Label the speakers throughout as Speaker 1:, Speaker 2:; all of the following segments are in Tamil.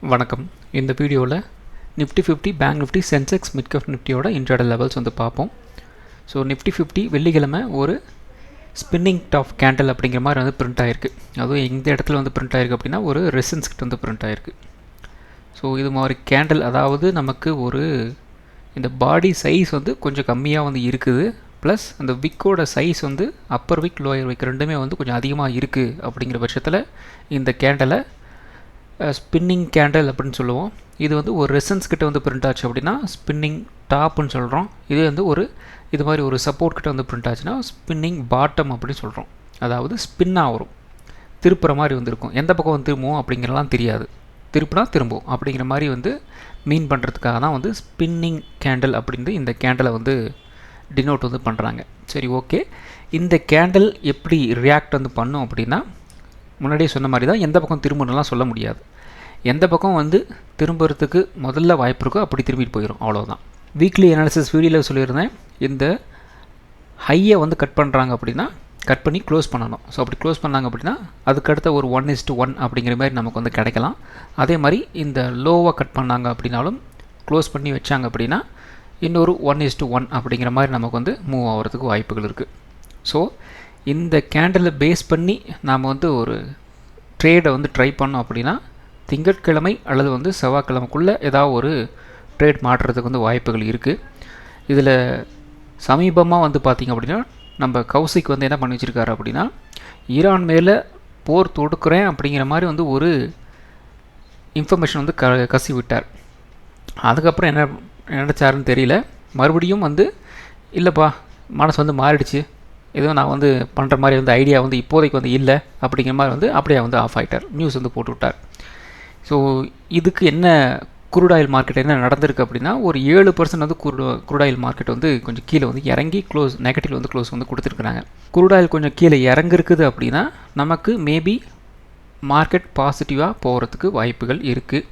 Speaker 1: வணக்கம். இந்த வீடியோவில் Nifty 50 bank Nifty Sensex midcap நிஃப்டியோட இன்ட்ராடே லெவல்ஸ் வந்து பார்ப்போம். ஸோ நிஃப்டி 50 வெள்ளிக்கிழமை ஒரு ஸ்பின்னிங் டாப் கேண்டில் அப்படிங்கிற மாதிரி வந்து பிரிண்ட் ஆகிருக்கு. அதுவும் எந்த இடத்துல வந்து பிரிண்ட் ஆகிருக்கு அப்படின்னா ஒரு ரெசிஸ்டன்ஸ் கிட்ட வந்து பிரிண்ட் ஆகிருக்கு. ஸோ இது மாதிரி கேண்டில், அதாவது நமக்கு ஒரு இந்த பாடி சைஸ் வந்து கொஞ்சம் கம்மியாக வந்து இருக்குது, ப்ளஸ் அந்த விக்கோட சைஸ் வந்து அப்பர் விக் லோயர் விக் ரெண்டுமே வந்து கொஞ்சம் அதிகமாக இருக்குது. அப்படிங்கிற பட்சத்தில் இந்த கேண்டலை ஸ்பின்னிங் கேண்டில் அப்படின்னு சொல்லுவோம். இது வந்து ஒரு ரெசன்ஸ் கிட்ட வந்து பிரிண்ட் ஆச்சு அப்படின்னா ஸ்பின்னிங் டாப்னு சொல்கிறோம். இதே வந்து இது மாதிரி ஒரு சப்போர்ட் கிட்ட வந்து பிரிண்ட் ஆச்சுன்னா ஸ்பின்னிங் பாட்டம் அப்படின்னு சொல்கிறோம். அதாவது ஸ்பின்னாக வரும், திருப்புற மாதிரி வந்துருக்கும். எந்த பக்கம் வந்து திரும்புவோம் அப்படிங்கிறலாம் தெரியாது, திருப்புனா திரும்பும் அப்படிங்கிற மாதிரி வந்து மீன் பண்ணுறதுக்காக தான் வந்து ஸ்பின்னிங் கேண்டில் அப்படின்னு இந்த கேண்டிலை வந்து டினோட் வந்து பண்ணுறாங்க. சரி, ஓகே. இந்த கேண்டில் எப்படி ரியாக்ட் வந்து பண்ணும் அப்படின்னா, முன்னாடியே சொன்ன மாதிரி தான், எந்த பக்கம் திரும்பணும்லாம் சொல்ல முடியாது. எந்த பக்கம் வந்து திரும்புறதுக்கு முதல்ல வாய்ப்பு இருக்கோ அப்படி திரும்பிட்டு போயிடும், அவ்வளோதான். வீக்லி அனாலிசிஸ் வீடியோவில் சொல்லியிருந்தேன், இந்த ஹையை வந்து கட் பண்ணுறாங்க அப்படின்னா கட் பண்ணி க்ளோஸ் பண்ணணும். ஸோ அப்படி க்ளோஸ் பண்ணாங்க அப்படின்னா அதுக்கடுத்த ஒரு 1:1 அப்படிங்கிற மாதிரி நமக்கு வந்து கிடைக்கலாம். அதே மாதிரி இந்த லோவாக கட் பண்ணாங்க அப்படின்னாலும் க்ளோஸ் பண்ணி வச்சாங்க அப்படின்னா இன்னொரு 1:1 அப்படிங்கிற மாதிரி நமக்கு வந்து மூவ் ஆகிறதுக்கு வாய்ப்புகள் இருக்குது. ஸோ இந்த கேண்டிலை பேஸ் பண்ணி நாம் வந்து ஒரு ட்ரேடை வந்து ட்ரை பண்ணோம் அப்படின்னா திங்கட்கிழமை அல்லது வந்து செவ்வாய்க்கிழமைக்குள்ளே ஏதாவது ஒரு ட்ரேட் மாற்றுறதுக்கு வந்து வாய்ப்புகள் இருக்குது. இதில் சமீபமாக வந்து பார்த்திங்க அப்படின்னா நம்ம கௌசிக் வந்து என்ன பண்ணி வச்சுருக்காரு அப்படின்னா, ஈரான் மேலே போர் தொடுக்கிறேன் அப்படிங்கிற மாதிரி வந்து ஒரு இன்ஃபர்மேஷன் வந்து கசி விட்டார். அதுக்கப்புறம் என்ன நினச்சாருன்னு தெரியல, மறுபடியும் வந்து இல்லைப்பா மனசு வந்து மாறிடுச்சு, எதுவும் நான் வந்து பண்ணுற மாதிரி வந்து ஐடியா வந்து இப்போதைக்கு வந்து இல்லை அப்படிங்கிற மாதிரி வந்து அப்படியே வந்து ஆஃப் ஆகிட்டார், நியூஸ் வந்து போட்டு விட்டார். ஸோ இதுக்கு என்ன குரூட் ஆயில் மார்க்கெட் என்ன நடந்திருக்கு அப்படின்னா, ஒரு 7% வந்து குரூட் ஆயில் மார்க்கெட் வந்து கொஞ்சம் கீழே வந்து இறங்கி க்ளோஸ் நெகட்டிவ் வந்து க்ளோஸ் வந்து கொடுத்துருக்குறாங்க. குரூட் ஆயில் கொஞ்சம் கீழே இறங்கிருக்குது அப்படின்னா நமக்கு மேபி மார்க்கெட் பாசிட்டிவாக போகிறதுக்கு வாய்ப்புகள் இருக்குது.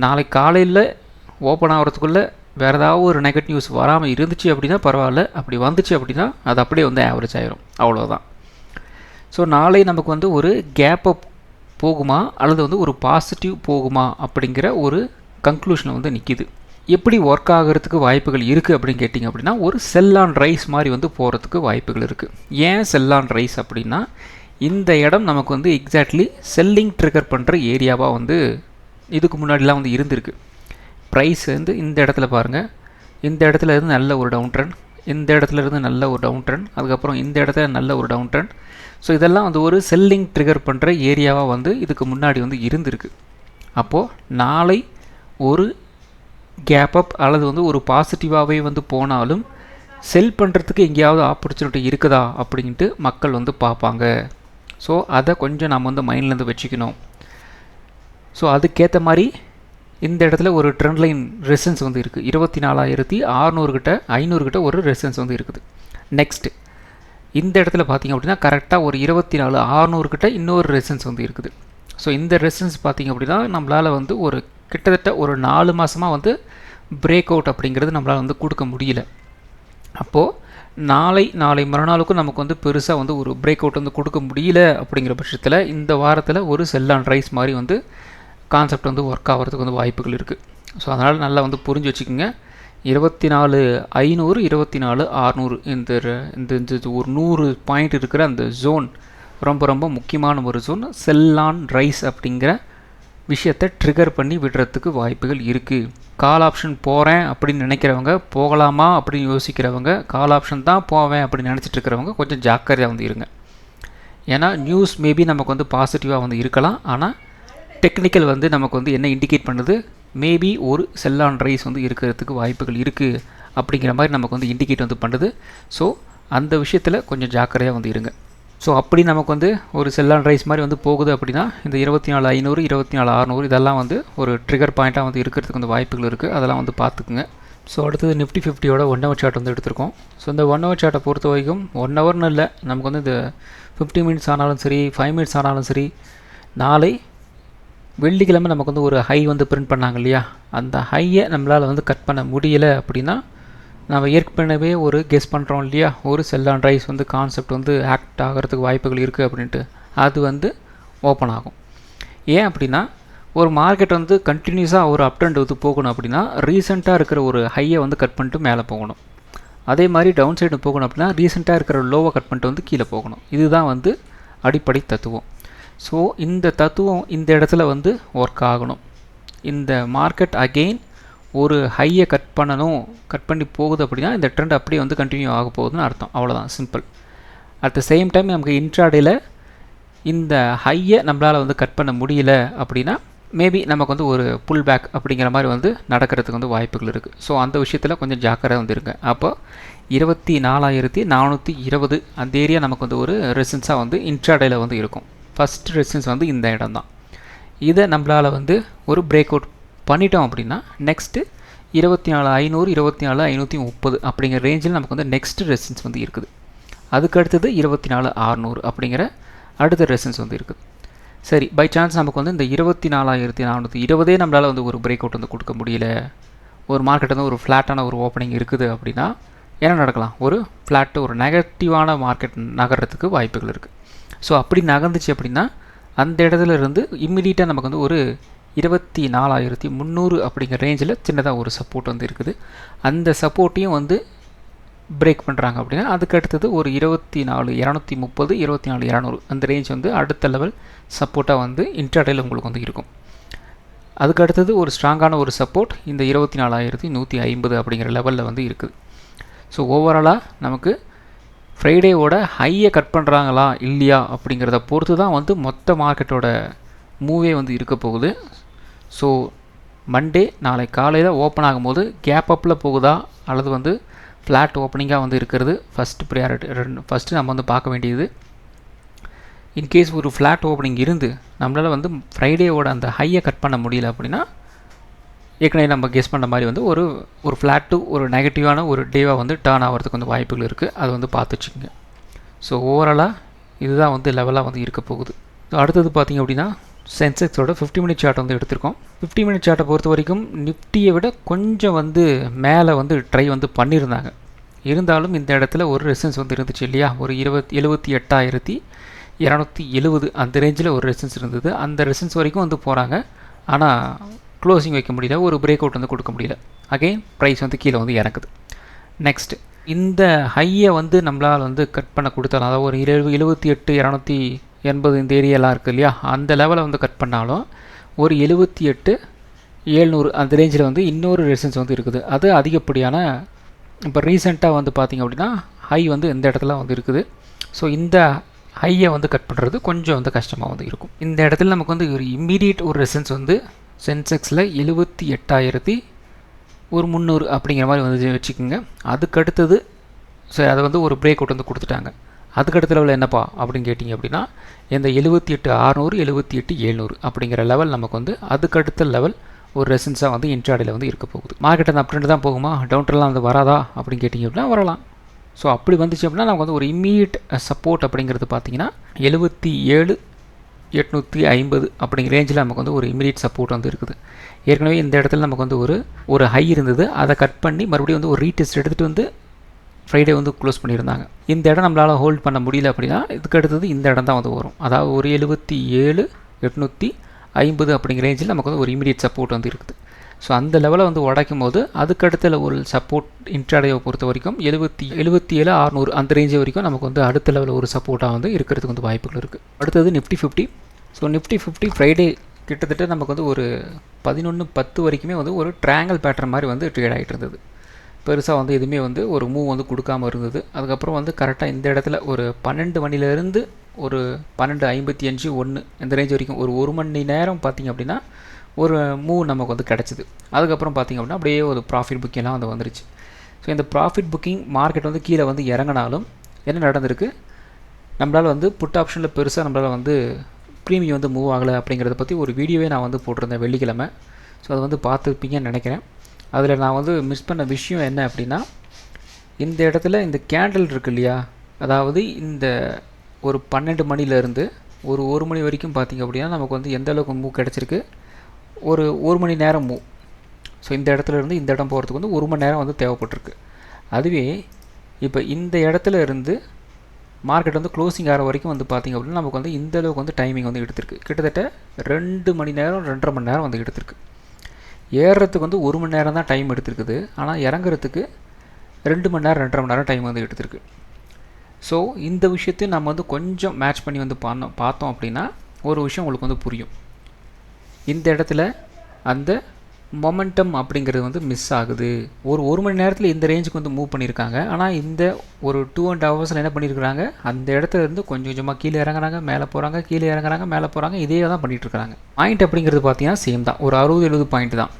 Speaker 1: நாளைக்கு காலையில் ஓப்பன் ஆகிறதுக்குள்ளே வேறு ஏதாவது ஒரு நெகட்டிவ் நியூஸ் வராமல் இருந்துச்சு அப்படின்னா பரவாயில்ல, அப்படி வந்துச்சு அப்படின்னா அது அப்படியே வந்து ஆவரேஜ் ஆகிரும், அவ்வளோதான். ஸோ நாளை நமக்கு வந்து ஒரு கேப் அப் போகுமா அல்லது வந்து ஒரு பாசிட்டிவ் போகுமா அப்படிங்கிற ஒரு கன்க்ளூஷனில் வந்து நிற்கிது. எப்படி ஒர்க் ஆகிறதுக்கு வாய்ப்புகள் இருக்குது அப்படின்னு கேட்டிங்க அப்படின்னா, ஒரு செல் ஆன் ரைஸ் மாதிரி வந்து போகிறதுக்கு வாய்ப்புகள் இருக்குது. ஏன் செல் ஆன் ரைஸ் அப்படின்னா, இந்த இடம் நமக்கு வந்து எக்ஸாக்ட்லி செல்லிங் ட்ரிகர் பண்ணுற ஏரியாவாக வந்து இதுக்கு முன்னாடிலாம் வந்து இருந்திருக்கு. ப்ரைஸ் வந்து இந்த இடத்துல பாருங்கள், இந்த இடத்துல இருந்து நல்ல ஒரு டவுன் ட்ரெண்ட், இந்த இடத்துல இருந்து நல்ல ஒரு டவுன் ட்ரெண்ட், அதுக்கப்புறம் இந்த இடத்துல நல்ல ஒரு டவுன் ட்ரெண்ட். ஸோ இதெல்லாம் வந்து ஒரு செல்லிங் ட்ரிகர் பண்ணுற ஏரியாவாக வந்து இதுக்கு முன்னாடி வந்து இருந்திருக்கு. அப்போது நாளை ஒரு கேப் அப் அல்லது வந்து ஒரு பாசிட்டிவாகவே வந்து போனாலும் செல் பண்ணுறதுக்கு எங்கேயாவது ஆப்பர்ச்சுனிட்டி இருக்குதா அப்படின்ட்டு மக்கள் வந்து பார்ப்பாங்க. ஸோ அதை கொஞ்சம் நம்ம வந்து மைண்ட்லேருந்து வச்சுக்கணும். ஸோ அதுக்கேற்ற மாதிரி இந்த இடத்துல ஒரு ட்ரெண்ட் லைன் ரெசிஸ்டன்ஸ் வந்து இருக்குது. 24,600 கிட்ட 500 கிட்ட ஒரு ரெசிஸ்டன்ஸ் வந்து இருக்குது. நெக்ஸ்ட்டு இந்த இடத்துல பார்த்திங்க அப்படின்னா கரெக்டாக ஒரு 24,600 கிட்ட இன்னொரு ரெசிஸ்டன்ஸ் வந்து இருக்குது. ஸோ இந்த ரெசிஸ்டன்ஸ் பார்த்திங்க அப்படின்னா நம்மளால் வந்து ஒரு கிட்டத்தட்ட ஒரு 4 மாதமாக வந்து பிரேக் அவுட் அப்படிங்கிறது நம்மளால் வந்து கொடுக்க முடியல. அப்போது நாளை மறுநாளுக்கும் நமக்கு வந்து பெருசாக வந்து ஒரு பிரேக் அவுட் வந்து கொடுக்க முடியல. அப்படிங்கிற பட்சத்தில் இந்த வாரத்தில் ஒரு செல் ஆன் ரைஸ் மாதிரி வந்து கான்செப்ட் வந்து ஒர்க் ஆகிறதுக்கு வந்து வாய்ப்புகள் இருக்குது. ஸோ அதனால் நல்லா வந்து புரிஞ்சு வச்சுக்கோங்க. 24,500 24,600 இந்த ஒரு 100 பாயிண்ட் இருக்கிற அந்த ஜோன் ரொம்ப ரொம்ப முக்கியமான ஒரு ஜோன். செல் ஆன் ரைஸ் அப்படிங்கிற விஷயத்தை ட்ரிகர் பண்ணி விடுறதுக்கு வாய்ப்புகள் இருக்குது. கால் ஆப்ஷன் போகிறேன் அப்படின்னு நினைக்கிறவங்க, போகலாமா அப்படின்னு யோசிக்கிறவங்க, கால் ஆப்ஷன் தான் போவேன் அப்படின்னு நினச்சிட்டு இருக்கிறவங்க கொஞ்சம் ஜாக்கிரதையாக வந்து இருங்க. ஏன்னா நியூஸ் மேபி நமக்கு வந்து பாசிட்டிவாக வந்து இருக்கலாம், ஆனால் டெக்னிக்கல் வந்து நமக்கு வந்து என்ன இண்டிகேட் பண்ணுது, மேபி ஒரு செல் ஆன் ரைஸ் வந்து இருக்கிறதுக்கு வாய்ப்புகள் இருக்குது அப்படிங்கிற மாதிரி நமக்கு வந்து இண்டிகேட் வந்து பண்ணுது. ஸோ அந்த விஷயத்தில் கொஞ்சம் ஜாக்கிரதையாக வந்து இருங்க. ஸோ அப்படி நமக்கு வந்து ஒரு செல் ஆன் ரைஸ் மாதிரி வந்து போகுது அப்படின்னா இந்த 24,500 24,600 இதெல்லாம் வந்து ஒரு ட்ரிகர் பாயிண்ட்டாக வந்து இருக்கிறதுக்கு வந்து வாய்ப்புகள் இருக்குது. அதெல்லாம் வந்து பார்த்துக்குங்க. ஸோ அடுத்தது நிஃப்டி 50யோட 1 ஹவர் சார்ட் வந்து எடுத்திருக்கோம். ஸோ இந்த 1 ஹவர் சார்ட்டை பொறுத்த வரைக்கும் 1 ஹவர்னு இல்லை, நமக்கு வந்து இந்த 50 மினிட்ஸ் ஆனாலும் சரி 5 மினிட்ஸ் ஆனாலும் சரி, நாளை வெள்ளிக்கிழமை நமக்கு வந்து ஒரு ஹை வந்து பிரிண்ட் பண்ணாங்க இல்லையா, அந்த ஹையை நம்மளால் வந்து கட் பண்ண முடியலை அப்படின்னா நம்ம ஏற்கனவே ஒரு கெஸ் பண்ணுறோம் இல்லையா, ஒரு செல் ஆன் ரைஸ் வந்து கான்செப்ட் வந்து ஆக்ட் ஆகிறதுக்கு வாய்ப்புகள் இருக்குது அப்படின்ட்டு, அது வந்து ஓப்பன் ஆகும். ஏன் அப்படின்னா ஒரு மார்க்கெட் வந்து கண்டினியூஸாக ஒரு அப் ட்ரெண்ட் வந்து போகணும் அப்படின்னா ரீசெண்டாக இருக்கிற ஒரு ஹையை வந்து கட் பண்ணிட்டு மேலே போகணும். அதே மாதிரி டவுன் சைடு போகணும் அப்படின்னா ரீசெண்டாக இருக்கிற லோவை கட் பண்ணிட்டு வந்து கீழே போகணும். இதுதான் வந்து அடிப்படை தத்துவம். ஸோ இந்த தத்துவம் இந்த இடத்துல வந்து ஒர்க் ஆகணும். இந்த மார்க்கெட் அகெயின் ஒரு ஹையை கட் பண்ணி போகுது அப்படின்னா இந்த ட்ரெண்ட் அப்படியே வந்து கண்டினியூ ஆக போகுதுன்னு அர்த்தம். அவ்வளோதான், simple. At the same time நமக்கு இன்ட்ராடேயில் இந்த ஹையை நம்மளால் வந்து கட் பண்ண முடியல அப்படின்னா மேபி நமக்கு வந்து ஒரு புல் பேக் அப்படிங்கிற மாதிரி வந்து நடக்கிறதுக்கு வந்து வாய்ப்புகள் இருக்குது. ஸோ அந்த விஷயத்தில் கொஞ்சம் ஜாக்கிரதை வந்துருங்க. அப்போ 24,420 அந்த ஏரியா நமக்கு வந்து ஒரு ரெசிஸ்டன்ஸாக வந்து இன்ட்ராடேயில் வந்து இருக்கும். ஃபஸ்ட் ரெசிஸ்டன்ஸ் வந்து இந்த இடம் தான். இதை நம்மளால் வந்து ஒரு பிரேக் அவுட் பண்ணிட்டோம் அப்படின்னா நெக்ஸ்ட்டு 24,500 24,530 அப்படிங்கிற ரேஞ்சில் நமக்கு வந்து நெக்ஸ்ட் ரெசிஸ்டன்ஸ் வந்து இருக்குது. அதுக்கு அடுத்தது 24,600 அப்படிங்கிற அடுத்த ரெசிஸ்டன்ஸ் வந்து இருக்குது. சரி, பை சான்ஸ் நமக்கு வந்து இந்த 24,420 நம்மளால் வந்து ஒரு பிரேக் அவுட் வந்து கொடுக்க முடியல, ஒரு மார்க்கெட் வந்து ஒரு ஃப்ளாட்டான ஒரு ஓப்பனிங் இருக்குது அப்படின்னா என்ன நடக்கலாம்? ஒரு ஃப்ளாட்டு, ஒரு நெகட்டிவான மார்க்கெட் நகர்றதுக்கு வாய்ப்புகள் இருக்குது. ஸோ அப்படி நகர்ந்துச்சு அப்படின்னா அந்த இடத்துல இருந்து இம்மிடியட்டாக நமக்கு வந்து ஒரு 24,300 அப்படிங்கிற ரேஞ்சில் சின்னதாக ஒரு சப்போர்ட் வந்து இருக்குது. அந்த சப்போர்ட்டையும் வந்து பிரேக் பண்ணுறாங்க அப்படின்னா அதுக்கு அடுத்தது ஒரு 24,230 24,200 அந்த ரேஞ்ச் வந்து அடுத்த லெவல் சப்போர்ட்டாக வந்து இன்ட்ராடேயில் உங்களுக்கு வந்து இருக்கும். அதுக்கு அடுத்தது ஒரு ஸ்ட்ராங்கான ஒரு சப்போர்ட் இந்த 24,150 அப்படிங்கிற லெவலில் வந்து இருக்குது. ஸோ ஓவராலாக நமக்கு ஃப்ரைடேவோட ஹையை கட் பண்ணுறாங்களா இல்லையா அப்படிங்கிறத பொறுத்து தான் வந்து மொத்த மார்க்கெட்டோட மூவே வந்து இருக்க போகுது. ஸோ மண்டே நாளை காலையில் ஓப்பன் ஆகும்போது கேப் அப்பில் போகுதா அல்லது வந்து ஃப்ளாட் ஓப்பனிங்காக வந்து இருக்கிறது ஃபஸ்ட்டு ப்ரியாரிட்டி. ஃபஸ்ட்டு நம்ம வந்து பார்க்க வேண்டியது, இன்கேஸ் ஒரு ஃப்ளாட் ஓப்பனிங் இருந்து நம்மளால் வந்து ஃப்ரைடேவோட அந்த ஹையை கட் பண்ண முடியல அப்படின்னா ஏற்கனவே நம்ம கெஸ் பண்ண மாதிரி வந்து ஒரு ஃப்ளாட்டு ஒரு நெகட்டிவான ஒரு டேவாக வந்து டேர்ன் ஆகிறதுக்கு வந்து வாய்ப்புகள் இருக்குது. அது வந்து பார்த்து வச்சுக்கோங்க. ஸோ ஓவராலாக இதுதான் வந்து லெவலாக வந்து இருக்க போகுது. ஸோ அடுத்தது பார்த்திங்க அப்படின்னா சென்செக்ஸோட 50 மினிட் சார்ட் வந்து எடுத்திருக்கோம். 50 மினிட் சார்ட்டை பொறுத்த வரைக்கும் நிஃப்டியை விட கொஞ்சம் வந்து மேலே வந்து ட்ரை வந்து பண்ணியிருந்தாங்க. இருந்தாலும் இந்த இடத்துல ஒரு ரெசிஸ்டன்ஸ் வந்து இருந்துச்சு இல்லையா, ஒரு 78,270 அந்த ரேஞ்சில் ஒரு ரெசிஸ்டன்ஸ் இருந்தது. அந்த ரெசிஸ்டன்ஸ் வரைக்கும் வந்து போகிறாங்க. ஆனால் க்ளோசிங் வைக்க முடியல, ஒரு பிரேக் அவுட் வந்து கொடுக்க முடியல. அகெயின் ப்ரைஸ் வந்து கீழே வந்து இறக்குது. நெக்ஸ்ட் இந்த ஹையை வந்து நம்மளால் வந்து கட் பண்ண கொடுத்தாலும், அதாவது ஒரு 78,280 இந்த ஏரியாலாம் இருக்குது இல்லையா, அந்த லெவலை வந்து கட் பண்ணாலும் ஒரு 78,700 அந்த ரேஞ்சில் வந்து இன்னொரு ரெசிஸ்டன்ஸ் வந்து இருக்குது. அது அதிகப்படியான இப்போ ரீசெண்டாக வந்து பார்த்திங்க அப்படின்னா ஹை வந்து இந்த இடத்துல வந்து இருக்குது. ஸோ இந்த ஹையை வந்து கட் பண்ணுறது கொஞ்சம் வந்து கஷ்டமாக வந்து இருக்கும். இந்த இடத்துல நமக்கு வந்து ஒரு இம்மீடியட் ஒரு ரெசிஸ்டன்ஸ் வந்து சென்செக்ஸில் 78,300 அப்படிங்கிற மாதிரி வந்து வச்சுக்கோங்க. அதுக்கடுத்தது ஸோ அதை வந்து ஒரு பிரேக் அவுட் வந்து கொடுத்துட்டாங்க. அதுக்கடுத்த லெவலில் என்னப்பா அப்படின்னு கேட்டிங்க அப்படின்னா இந்த 78,600 78,700 அப்படிங்கிற லெவல் நமக்கு வந்து அதுக்கடுத்த லெவல் ஒரு ரெசிஸ்டன்ஸாக வந்து இன்ட்ராடேயில் வந்து இருக்க போகுது. மார்க்கெட் அந்த அப் ட்ரெண்ட் தான் போகுமா, டவுன் ட்ரெண்ட்லாம் வந்து வராதா அப்படின்னு கேட்டிங்க அப்படின்னா வரலாம். ஸோ அப்படி வந்துச்சு அப்படின்னா நமக்கு வந்து ஒரு இம்மீடியட் சப்போர்ட் அப்படிங்கிறது பார்த்திங்கன்னா 77,850 அப்படிங்கிற ரேஞ்சில் நமக்கு வந்து ஒரு இம்மீடியட் சப்போர்ட் வந்து இருக்குது. ஏற்கனவே இந்த இடத்துல நமக்கு வந்து ஒரு ஹை இருந்தது, அதை கட் பண்ணி மறுபடியும் வந்து ஒரு ரீடெஸ்ட் எடுத்துகிட்டு வந்து ஃப்ரைடே வந்து க்ளோஸ் பண்ணியிருந்தாங்க. இந்த இடம் நம்மளால் ஹோல்ட் பண்ண முடியல அப்படின்னா இதுக்கு அடுத்தது இந்த இடம் தான் வந்து வரும். அதாவது ஒரு 77,850 அப்படிங்கிற ரேஞ்சில் நமக்கு வந்து ஒரு இமீடியட் சப்போர்ட் வந்து இருக்குது. ஸோ அந்த லெவலை வந்து உடைக்கும் போது அதுக்கடுத்த ஒரு சப்போர்ட் இன்ட்ராடேவை பொறுத்த வரைக்கும் 77,600 அந்த ரேஞ்சு வரைக்கும் நமக்கு வந்து அடுத்த லெவலில் ஒரு சப்போர்ட்டாக வந்து இருக்கிறதுக்கு வந்து வாய்ப்புகள் இருக்குது. அடுத்தது நிஃப்டி 50. ஸோ நிஃப்டி 50 ஃப்ரைடே கிட்டத்தட்ட நமக்கு வந்து ஒரு 11:10 வரைக்குமே வந்து ஒரு ட்ரையாங்கிள் பேட்டர்ன் மாதிரி வந்து ட்ரேட் ஆகிட்டு இருந்தது. பெருசாக வந்து எதுவுமே வந்து ஒரு மூவ் வந்து கொடுக்காமல் இருந்தது. அதுக்கப்புறம் வந்து கரெக்டாக இந்த இடத்துல ஒரு 12 மணிலேருந்து ஒரு 12:55 1 இந்த ரேஞ்ச் வரைக்கும் ஒரு மணி நேரம் பார்த்திங்க அப்படின்னா ஒரு மூவ் நமக்கு வந்து கிடச்சிது. அதுக்கப்புறம் பார்த்திங்க அப்படின்னா அப்படியே ஒரு ப்ராஃபிட் புக்கிங்லாம் வந்து வந்துருச்சு. ஸோ இந்த ப்ராஃபிட் புக்கிங் மார்க்கெட் வந்து கீழே வந்து இறங்கினாலும் என்ன நடந்திருக்கு, நம்மளால் வந்து புட் ஆப்ஷனில் பெருசாக நம்மளால் வந்து ப்ரீமியம் வந்து மூவ் ஆகலை அப்படிங்கிறத பற்றி ஒரு வீடியோவே நான் வந்து போட்டிருந்தேன் வெள்ளிக்கிழமை. ஸோ அதை வந்து பார்த்துருப்பீங்கன்னு நினைக்கிறேன். அதில் நான் வந்து மிஸ் பண்ண விஷயம் என்ன அப்படின்னா, இந்த இடத்துல இந்த கேண்டில் இருக்குது இல்லையா, அதாவது இந்த ஒரு 12 மணிலேருந்து ஒரு மணி வரைக்கும் பார்த்திங்க அப்படின்னா நமக்கு வந்து எந்த அளவுக்கு மூவ் கிடச்சிருக்கு, ஒரு மணி நேரம் மூவ். ஸோ இந்த இடத்துல இருந்து இந்த இடம் போகிறதுக்கு வந்து 1 மணி நேரம் வந்து தேவைப்பட்டிருக்கு. அதுவே இப்போ இந்த இடத்துல இருந்து மார்க்கெட் வந்து க்ளோசிங் ஆகிற வரைக்கும் வந்து பார்த்திங்க அப்படின்னா நமக்கு வந்து இந்த அளவுக்கு வந்து டைமிங் வந்து எடுத்திருக்கு. கிட்டத்தட்ட 2 மணி நேரம் 2.5 மணி நேரம் வந்து எடுத்திருக்கு. ஏறுறதுக்கு வந்து 1 மணி நேரம் தான் டைம் எடுத்திருக்குது. ஆனால் இறங்குறதுக்கு 2 மணி நேரம் 2.5 மணி நேரம் டைம் வந்து எடுத்திருக்கு. ஸோ இந்த விஷயத்தையும் நம்ம வந்து கொஞ்சம் மேட்ச் பண்ணி வந்து பார்த்தோம் அப்படின்னா ஒரு விஷயம் உங்களுக்கு வந்து புரியும். இந்த இடத்துல அந்த மொமெண்டம் அப்படிங்கிறது வந்து மிஸ் ஆகுது. ஒரு மணி நேரத்தில் இந்த ரேஞ்சுக்கு வந்து மூவ் பண்ணியிருக்காங்க. ஆனால் இந்த ஒரு 2.5 ஹவர்ஸில் என்ன பண்ணியிருக்கிறாங்க, அந்த இடத்துல இருந்து கொஞ்சம் கொஞ்சமாக கீழே இறங்குறாங்க, மேலே போகிறாங்க, கீழே இறங்குறாங்க, மேலே போகிறாங்க. இதே தான் பண்ணிகிட்ருக்காங்க. பாயிண்ட் அப்படிங்கிறது பார்த்தீங்கன்னா சேம் தான், ஒரு 60-70 பாயிண்ட் தான்.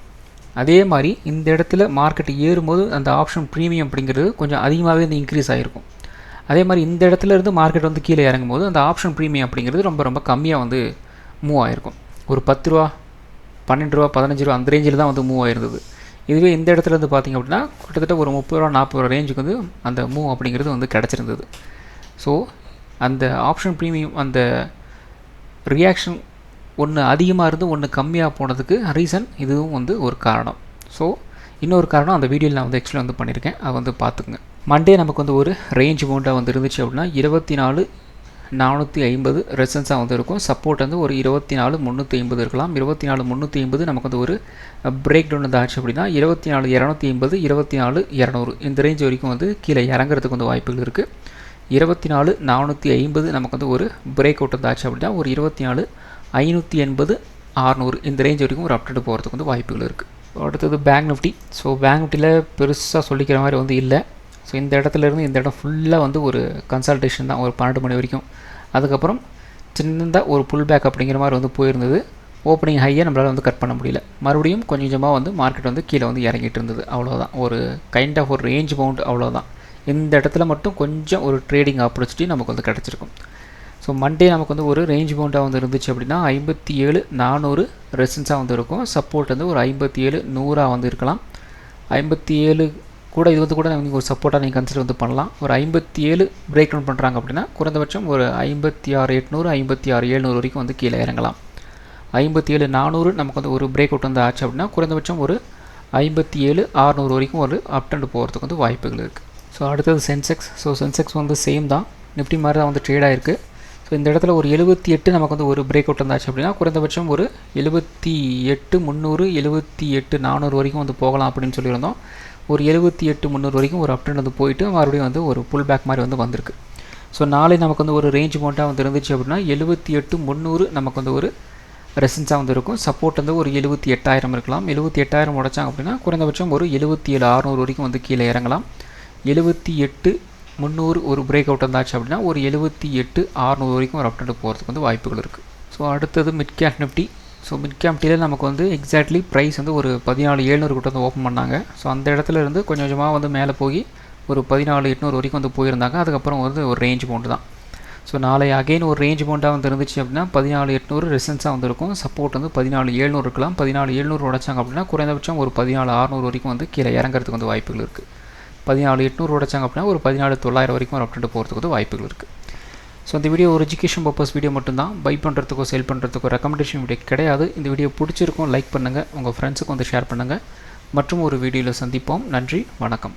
Speaker 1: அதே மாதிரி இந்த இடத்துல மார்க்கெட் ஏறும்போது அந்த ஆப்ஷன் ப்ரீமியம் அப்படிங்கிறது கொஞ்சம் அதிகமாகவே வந்து இன்க்ரீஸ் ஆகிருக்கும். அதே மாதிரி இந்த இடத்துல இருந்து மார்க்கெட் வந்து கீழே இறங்கும்போது அந்த ஆப்ஷன் ப்ரீமியம் அப்படிங்கிறது ரொம்ப ரொம்ப கம்மியாக வந்து மூவ் ஆகிருக்கும். ஒரு 10 ரூபா, 12 ரூபா, 15 ரூபா அந்த ரேஞ்சில் தான் வந்து மூவ் ஆயிருந்தது. இதுவே இந்த இடத்துல இருந்து பார்த்திங்க அப்படின்னா கிட்டத்தட்ட ஒரு 30 ரூபா 40 ரூபா ரேஞ்சுக்கு வந்து அந்த மூவ் அப்படிங்கிறது வந்து கிடச்சிருந்தது. ஸோ அந்த ஆப்ஷன் ப்ரீமியம் அந்த ரியாக்ஷன் ஒன்று அதிகமாக இருந்து ஒன்று கம்மியாக போனதுக்கு ரீசன் இதுவும் வந்து ஒரு காரணம். ஸோ இன்னொரு காரணம் அந்த வீடியோவில் நான் வந்து ஆக்சுவலாக வந்து பண்ணியிருக்கேன், அதை வந்து பார்த்துக்குங்க. மண்டே நமக்கு வந்து ஒரு ரேஞ்ச் பவுண்டாக வந்து இருந்துச்சு அப்படின்னா 24,450 ரெசன்ஸாக வந்து இருக்கும். சப்போர்ட் வந்து ஒரு 24,350 இருக்கலாம். 24,350 நமக்கு வந்து ஒரு பிரேக் டவுன் வந்து ஆச்சு அப்படின்னா 24,250, 24,200 இந்த ரேஞ்ச் வரைக்கும் வந்து கீழே இறங்குறதுக்கு வந்து வாய்ப்புகள் இருக்குது. 24,450 நமக்கு வந்து ஒரு பிரேக் அவுட் வந்து ஆச்சு அப்படின்னா ஒரு 24,580, 600 இந்த ரேஞ்ச் வரைக்கும் ஒரு அப்டேட் போகிறதுக்கு வந்து வாய்ப்புகள் இருக்குது. அடுத்தது பேங்க் நிஃப்டி. ஸோ பேங்க் நிஃப்டியில் பெருசாக சொல்லிக்கிற மாதிரி வந்து இல்லை. ஸோ இந்த இடத்துலேருந்து இந்த இடம் ஃபுல்லாக வந்து ஒரு கன்சல்டேஷன் தான், ஒரு 12 மணி வரைக்கும். அதுக்கப்புறம் சின்னதாக ஒரு புல் பேக் அப்படிங்கிற மாதிரி வந்து போயிருந்தது. ஓப்பனிங் ஹையை நம்மளால் வந்து கட் பண்ண முடியல. மறுபடியும் கொஞ்சம் கொஞ்சமாக வந்து மார்க்கெட் வந்து கீழே வந்து இறங்கிட்டு இருந்தது. அவ்வளோதான், ஒரு கைண்ட் ஆஃப் ஒரு ரேஞ்ச் பவுண்ட், அவ்வளோதான். இந்த இடத்துல மட்டும் கொஞ்சம் ஒரு ட்ரேடிங் ஆப்பர்ச்சுனிட்டி நமக்கு வந்து கிடச்சிருக்கும். ஸோ மண்டே நமக்கு வந்து ஒரு ரேஞ்ச் பவுண்டாக வந்து இருந்துச்சு அப்படின்னா 57,400 ரெசன்ஸாக வந்து இருக்கும். சப்போர்ட் வந்து ஒரு 57,100 வந்து இருக்கலாம். 57 கூட இது வந்து கூட நீங்கள் ஒரு சப்போர்ட்டாக நீங்கள் கன்சிடர் வந்து பண்ணலாம். ஒரு 57 பிரேக் டவுன் பண்ணுறாங்க அப்படின்னா குறைந்தபட்சம் ஒரு 56,800, 56,700 வரைக்கும் வந்து கீழே இறங்கலாம். 57,400 நமக்கு வந்து ஒரு பிரேக் அவுட் வந்து ஆச்சு அப்படின்னா குறைந்தபட்சம் ஒரு 57,600 வரைக்கும் ஒரு அப் ட்ரெண்ட் போகிறதுக்கு வந்து வாய்ப்புகள் இருக்குது. ஸோ அடுத்தது சென்செக்ஸ். ஸோ சென்செக்ஸ் வந்து சேம் தான், நிஃப்டி மாதிரி தான் வந்து ட்ரேட் ஆகிருக்கு. ஸோ இந்த இடத்துல ஒரு 78 நமக்கு வந்து ஒரு பிரேக் அவுட் வந்தாச்சு அப்படின்னா குறைந்தபட்சம் ஒரு 78,300, 78,400 வரைக்கும் வந்து போகலாம் அப்படின்னு சொல்லியிருந்தோம். ஒரு 78,300 வரைக்கும் ஒரு அப் ட்ரெண்ட் வந்து போயிட்டு மறுபடியும் வந்து ஒரு புல் பேக் மாதிரி வந்து வந்திருக்கு. ஸோ நாளை நமக்கு வந்து ஒரு ரேஞ்ச் பவுண்டாக வந்து இருந்துச்சு அப்படின்னா 78,300 நமக்கு வந்து ஒரு ரெசன்ஸாக வந்து இருக்கும். சப்போர்ட் வந்து ஒரு 78,000 இருக்கலாம். 78,000 உடைச்சாங்க அப்படின்னா குறைந்தபட்சம் ஒரு 77,600 வரைக்கும் வந்து கீழே இறங்கலாம். 78,300 ஒரு பிரேக் அவுட் வந்தாச்சு அப்படின்னா ஒரு 78,600 வரைக்கும் ஒரு அப்டேட் போகிறதுக்கு வந்து வாய்ப்புகள் இருக்குது. ஸோ அடுத்தது midcap Nifty. So midcap நிஃப்டியில் நமக்கு வந்து எக்ஸாக்ட்லி ப்ரைஸ் வந்து ஒரு 14,700 கிட்ட வந்து ஓப்பன் பண்ணாங்க. ஸோ அந்த இடத்துல இருந்து கொஞ்சம் கொஞ்சமாக வந்து மேலே போய் ஒரு 14,800 வரைக்கும் வந்து போயிருந்தாங்க. அதுக்கப்புறம் வந்து ஒரு ரேஞ்ச் பவுண்டு தான். ஸோ நாளை அகெயின் ஒரு ரேஞ்ச் பவுண்டாக வந்து இருந்துச்சு அப்படின்னா 14,800 ரெசன்ஸாக வந்துருக்கும். சப்போர்ட் வந்து 14,700 இருக்கலாம். 14,700 உடைச்சாங்க அப்படின்னா குறைந்தபட்சம் ஒரு 14,600 வரைக்கும் வந்து கீழே இறங்கிறதுக்கு வந்து வாய்ப்புகள் இருக்குது. 14,800 உடைச்சாங்க அப்படின்னா ஒரு 14,900 வரைக்கும் ஒரு அப்டேட் போகிறதுக்கு வந்து வாய்ப்புகள் இருக்குது. ஸோ இந்த வீடியோ ஒரு எஜுகேஷன் பர்பஸ் வீடியோ மட்டும்தான். பை பண்ணுறதுக்கோ செல் பண்ணுறதுக்கோ ரெக்கமெண்டேஷன் வீடியோ கிடையாது. இந்த வீடியோ பிடிச்சிருக்கும் லைக் பண்ணுங்கள், உங்கள் ஃப்ரெண்ட்ஸுக்கு வந்து ஷேர் பண்ணுங்கள். மற்றும் ஒரு வீடியோவில் சந்திப்போம். நன்றி, வணக்கம்.